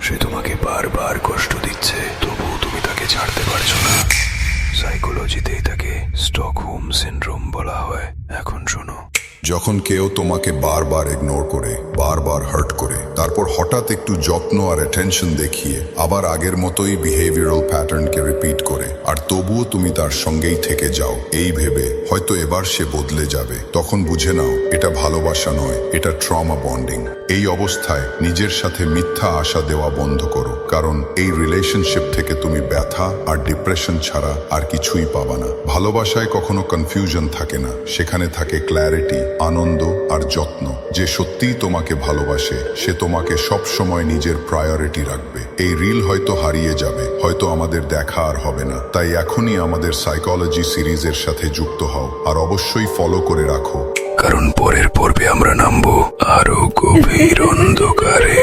সে তোমাকে বারবার কষ্ট দিচ্ছে, তবুও তুমি তাকে ছাড়তে পারছো না। সাইকোলজিতেই তাকে স্টকহোম সিনড্রোম বলা হয়। এখন শোনো, যখন কেউ তোমাকে বারবার ইগনোর করে, বারবার হার্ট করে, তারপর হঠাৎ একটু যত্ন আর অ্যাটেনশন দেখিয়ে আবার আগের মতোই বিহেভিয়ারাল প্যাটার্নকে রিপিট করে, আর তবুও তুমি তার সঙ্গেই থেকে যাও এই ভেবে হয়তো এবার সে বদলে যাবে, তখন বুঝে নাও এটা ভালোবাসা নয়, এটা ট্রমা বন্ডিং। এই অবস্থায় নিজের সাথে মিথ্যা আশা দেওয়া বন্ধ করো, কারণ এই রিলেশনশিপ থেকে তুমি ব্যথা আর ডিপ্রেশন ছাড়া আর কিছুই পাবা না। ভালোবাসায় কখনো কনফিউশন থাকে না, সেখানে থাকে ক্ল্যারিটি, আনন্দ আর যত্ন। যে সত্যিই তোমাকে ভালোবাসে সে তোমাকে সব সময় নিজের প্রায়োরিটি রাখবে। এই রিল হয়তো হারিয়ে যাবে, হয়তো আমাদের দেখা আর হবে না, তাই এখনই আমাদের সাইকোলজি সিরিজের সাথে যুক্ত হও আর অবশ্যই ফলো করে রাখো, কারণ পরের পর্বে আমরা নামবো আরো গভীর অন্ধকারে।